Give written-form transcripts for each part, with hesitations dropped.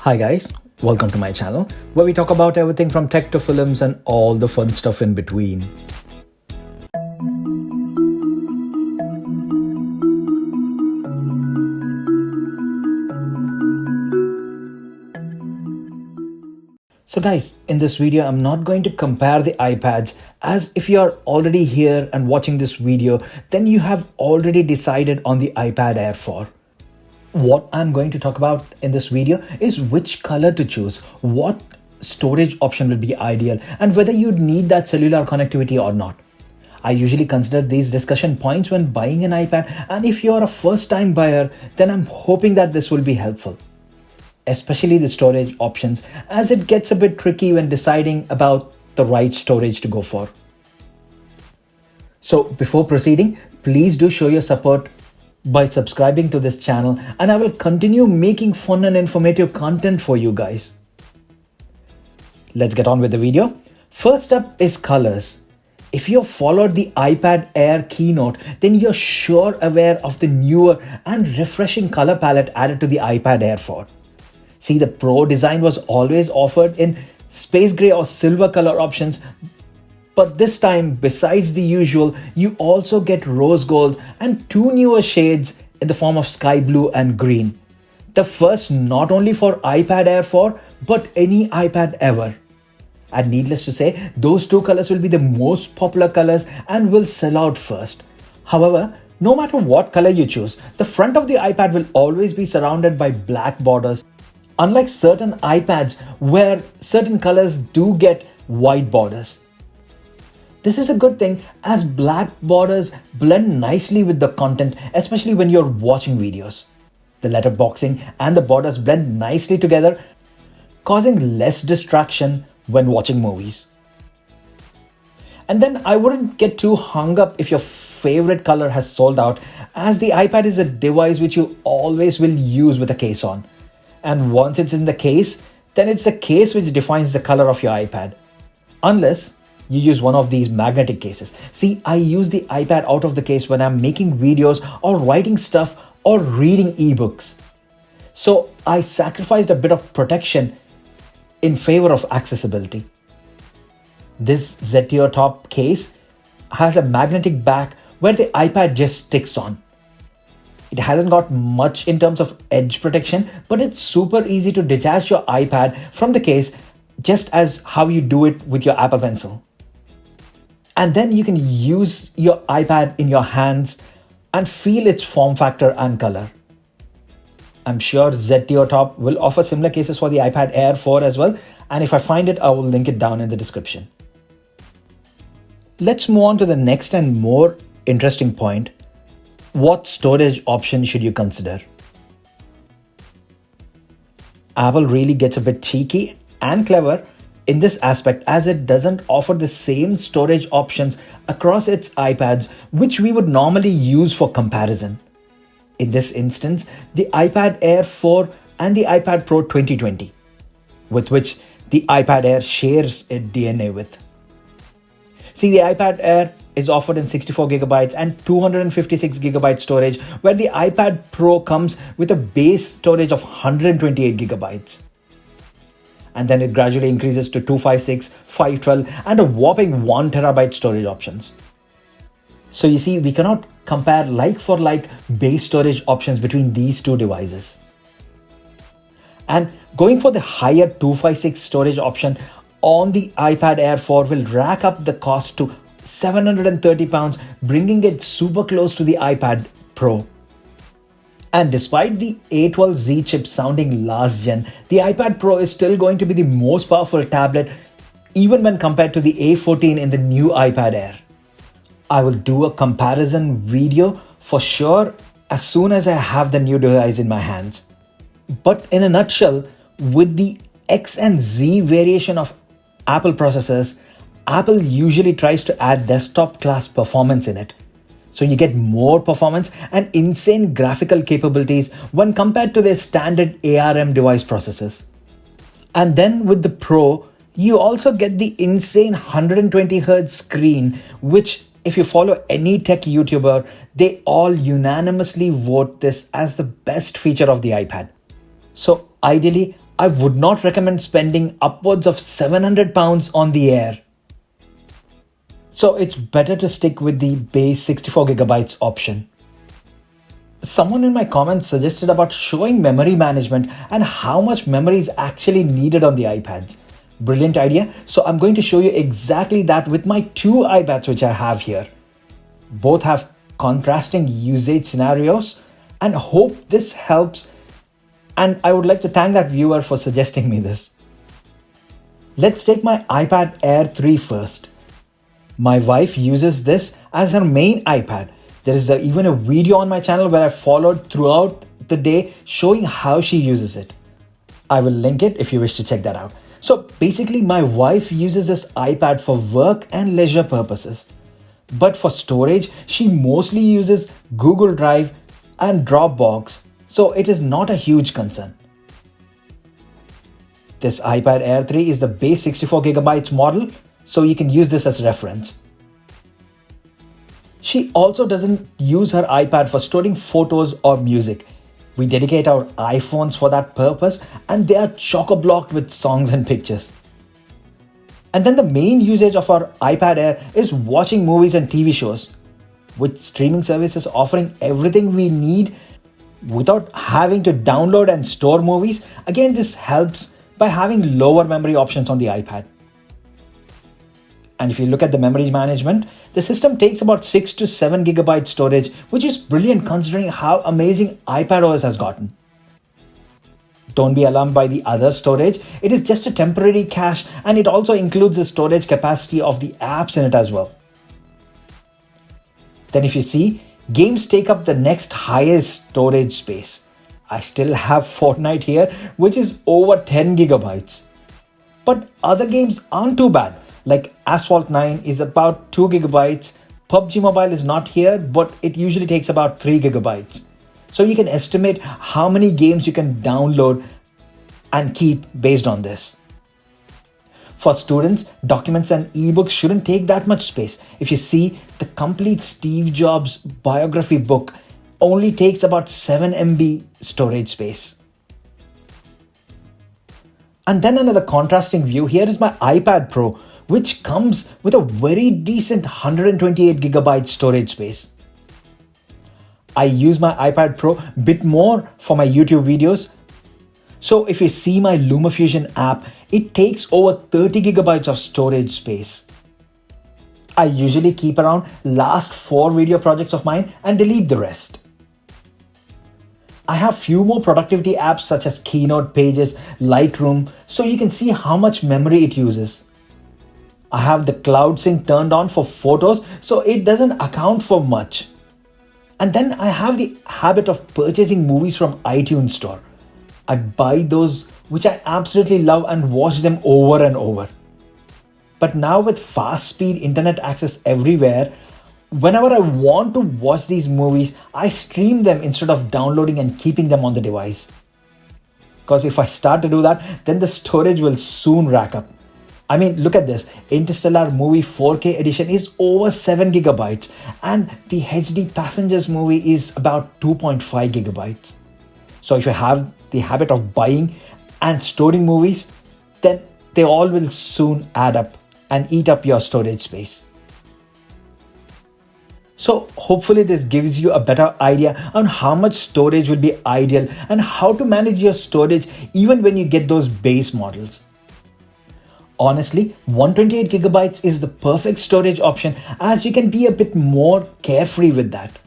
Hi guys, welcome to my channel where we talk about everything from tech to films and all the fun stuff in between. So guys, in this video, I'm not going to compare the iPads, as if you are already here and watching this video, then you have already decided on the iPad Air 4. What I'm going to talk about in this video is which color to choose, what storage option will be ideal, and whether you need that cellular connectivity or not. I usually consider these discussion points when buying an iPad, and if you're a first-time buyer, then I'm hoping that this will be helpful. Especially the storage options, as it gets a bit tricky when deciding about the right storage to go for. So before proceeding, please do show your support by subscribing to this channel, and I will continue making fun and informative content for you guys. Let's get on with the video. First up is colors. If you have followed the iPad Air keynote, then you're sure aware of the newer and refreshing color palette added to the iPad Air 4. See, the Pro design was always offered in space gray or silver color options, but this time, besides the usual, you also get rose gold and two newer shades in the form of sky blue and green. The first not only for iPad Air 4, but any iPad ever. And needless to say, those two colors will be the most popular colors and will sell out first. However, no matter what color you choose, the front of the iPad will always be surrounded by black borders, unlike certain iPads where certain colors do get white borders. This is a good thing, as black borders blend nicely with the content, especially when you're watching videos. The letterboxing and the borders blend nicely together, causing less distraction when watching movies. And then I wouldn't get too hung up if your favorite color has sold out, as the iPad is a device which you always will use with a case on. And once it's in the case, then it's the case which defines the color of your iPad. Unless you use one of these magnetic cases. See, I use the iPad out of the case when I'm making videos or writing stuff or reading ebooks. So I sacrificed a bit of protection in favor of accessibility. This ZtoTop case has a magnetic back where the iPad just sticks on. It hasn't got much in terms of edge protection, but it's super easy to detach your iPad from the case, just as how you do it with your Apple Pencil. And then you can use your iPad in your hands and feel its form factor and color. I'm sure ZtoTop will offer similar cases for the iPad Air 4 as well, and if I find it, I will link it down in the description. Let's move on to the next and more interesting point. What storage option should you consider? Apple really gets a bit cheeky and clever in this aspect, as it doesn't offer the same storage options across its iPads which we would normally use for comparison. In this instance, the iPad Air 4 and the iPad Pro 2020, with which the iPad Air shares its DNA with. See, the iPad Air is offered in 64GB and 256GB storage, where the iPad Pro comes with a base storage of 128GB. And then it gradually increases to 256, 512 and a whopping 1TB storage options. So you see, we cannot compare like for like base storage options between these two devices. And going for the higher 256 storage option on the iPad Air 4 will rack up the cost to £730, bringing it super close to the iPad Pro. And despite the A12Z chip sounding last gen, the iPad Pro is still going to be the most powerful tablet, even when compared to the A14 in the new iPad Air. I will do a comparison video for sure as soon as I have the new device in my hands. But in a nutshell, with the X and Z variation of Apple processors, Apple usually tries to add desktop class performance in it. So you get more performance and insane graphical capabilities when compared to their standard ARM device processors. And then with the Pro, you also get the insane 120Hz screen, which if you follow any tech YouTuber, they all unanimously vote this as the best feature of the iPad. So ideally, I would not recommend spending upwards of £700 on the Air. So it's better to stick with the base 64GB option. Someone in my comments suggested about showing memory management and how much memory is actually needed on the iPads. Brilliant idea. So I'm going to show you exactly that with my two iPads which I have here. Both have contrasting usage scenarios and hope this helps. And I would like to thank that viewer for suggesting me this. Let's take my iPad Air 3 first. My wife uses this as her main iPad. There is even a video on my channel where I followed throughout the day showing how she uses it. I will link it if you wish to check that out. So basically my wife uses this iPad for work and leisure purposes. But for storage, she mostly uses Google Drive and Dropbox, so it is not a huge concern. This iPad Air 3 is the base 64GB model, so you can use this as reference. She also doesn't use her iPad for storing photos or music. We dedicate our iPhones for that purpose and they are chock-a-blocked with songs and pictures. And then the main usage of our iPad Air is watching movies and TV shows. With streaming services offering everything we need without having to download and store movies, again this helps by having lower memory options on the iPad. And if you look at the memory management, the system takes about 6 to 7 GB storage, which is brilliant considering how amazing iPadOS has gotten. Don't be alarmed by the other storage. It is just a temporary cache and it also includes the storage capacity of the apps in it as well. Then if you see, games take up the next highest storage space. I still have Fortnite here, which is over 10 GB. But other games aren't too bad. Like Asphalt 9 is about 2 GB. PUBG Mobile is not here, but it usually takes about 3 GB. So you can estimate how many games you can download and keep based on this. For students, documents and ebooks shouldn't take that much space. If you see, the complete Steve Jobs biography book only takes about 7 MB storage space. And then another contrasting view here is my iPad Pro, which comes with a very decent 128 GB storage space. I use my iPad Pro a bit more for my YouTube videos. So if you see my LumaFusion app, it takes over 30 GB of storage space. I usually keep around last 4 video projects of mine and delete the rest. I have few more productivity apps such as Keynote, Pages, Lightroom, so you can see how much memory it uses. I have the cloud sync turned on for photos, so it doesn't account for much. And then I have the habit of purchasing movies from iTunes Store. I buy those which I absolutely love and watch them over and over. But now with fast speed internet access everywhere, whenever I want to watch these movies, I stream them instead of downloading and keeping them on the device. Because if I start to do that, then the storage will soon rack up. I mean, look at this. Interstellar movie 4K edition is over 7 GB and the HD Passengers movie is about 2.5 GB. So if you have the habit of buying and storing movies, then they all will soon add up and eat up your storage space. So hopefully this gives you a better idea on how much storage will be ideal and how to manage your storage even when you get those base models. Honestly, 128 GB is the perfect storage option as you can be a bit more carefree with that.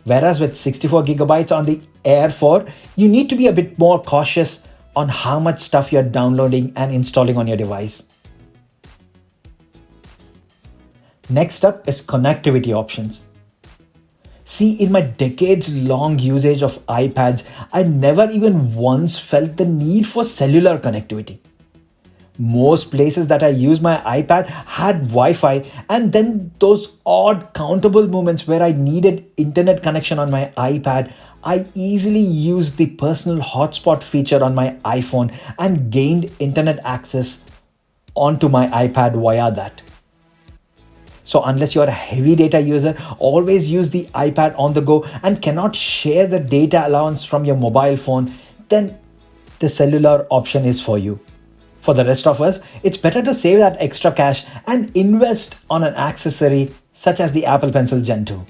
Whereas with 64 GB on the Air 4, you need to be a bit more cautious on how much stuff you're downloading and installing on your device. Next up is connectivity options. See, in my decades-long usage of iPads, I never even once felt the need for cellular connectivity. Most places that I use my iPad had Wi-Fi, and then those odd countable moments where I needed internet connection on my iPad, I easily used the personal hotspot feature on my iPhone and gained internet access onto my iPad via that. So unless you're a heavy data user, always use the iPad on the go and cannot share the data allowance from your mobile phone, then the cellular option is for you. For the rest of us, it's better to save that extra cash and invest on an accessory such as the Apple Pencil Gen 2.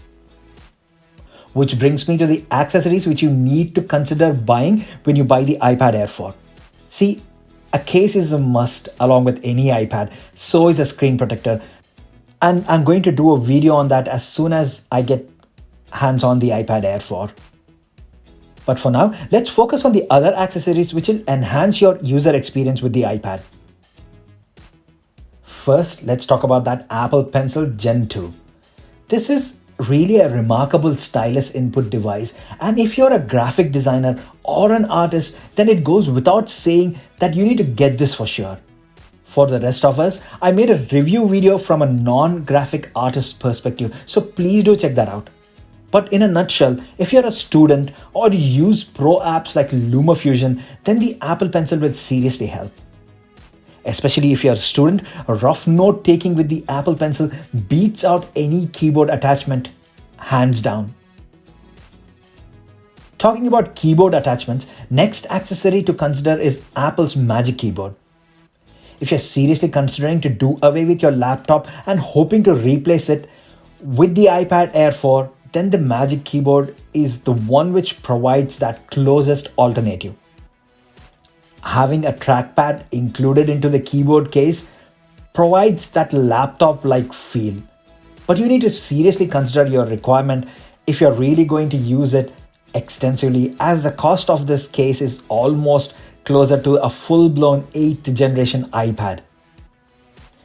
Which brings me to the accessories which you need to consider buying when you buy the iPad Air 4. See, a case is a must along with any iPad, so is a screen protector. And I'm going to do a video on that as soon as I get hands on the iPad Air 4. But for now, let's focus on the other accessories which will enhance your user experience with the iPad. First, let's talk about that Apple Pencil Gen 2. This is really a remarkable stylus input device, and if you're a graphic designer or an artist, then it goes without saying that you need to get this for sure. For the rest of us, I made a review video from a non-graphic artist perspective, so please do check that out. But in a nutshell, if you're a student or you use pro apps like LumaFusion, then the Apple Pencil will seriously help. Especially if you're a student, rough note taking with the Apple Pencil beats out any keyboard attachment, hands down. Talking about keyboard attachments, next accessory to consider is Apple's Magic Keyboard. If you're seriously considering to do away with your laptop and hoping to replace it with the iPad Air 4, then the Magic Keyboard is the one which provides that closest alternative. Having a trackpad included into the keyboard case provides that laptop-like feel. But you need to seriously consider your requirement if you're really going to use it extensively, as the cost of this case is almost closer to a full-blown 8th generation iPad.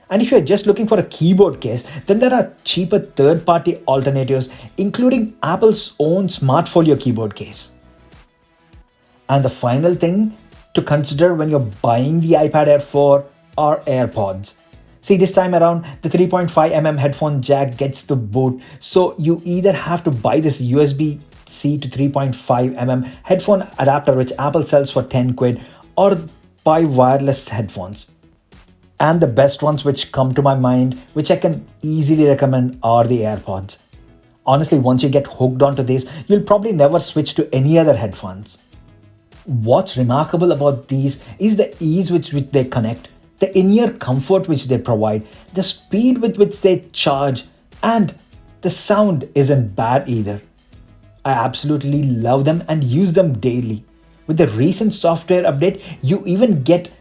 And if you're just looking for a keyboard case, then there are cheaper third-party alternatives, including Apple's own Smartfolio keyboard case. And the final thing to consider when you're buying the iPad Air 4 are AirPods. See, this time around, the 3.5mm headphone jack gets the boot, so you either have to buy this USB-C to 3.5mm headphone adapter which Apple sells for 10 quid, or buy wireless headphones. And the best ones which come to my mind, which I can easily recommend, are the AirPods. Honestly, once you get hooked onto these, you'll probably never switch to any other headphones. What's remarkable about these is the ease with which they connect, the in-ear comfort which they provide, the speed with which they charge, and the sound isn't bad either. I absolutely love them and use them daily. With the recent software update, you even get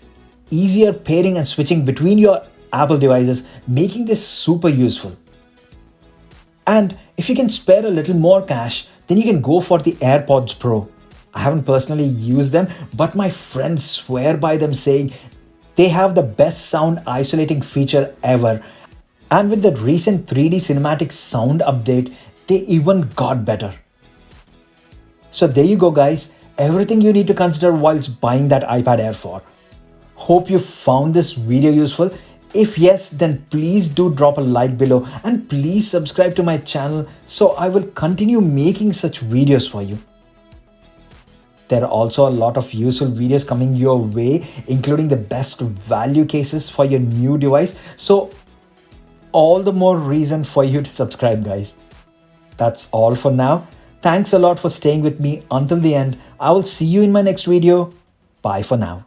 easier pairing and switching between your Apple devices, making this super useful. And if you can spare a little more cash, then you can go for the AirPods Pro. I haven't personally used them, but my friends swear by them, saying they have the best sound isolating feature ever. And with the recent 3D cinematic sound update, they even got better. So there you go guys, everything you need to consider whilst buying that iPad Air 4. Hope you found this video useful. If yes, then please do drop a like below and please subscribe to my channel so I will continue making such videos for you. There are also a lot of useful videos coming your way, including the best value cases for your new device. So all the more reason for you to subscribe, guys. That's all for now. Thanks a lot for staying with me until the end. I will see you in my next video. Bye for now.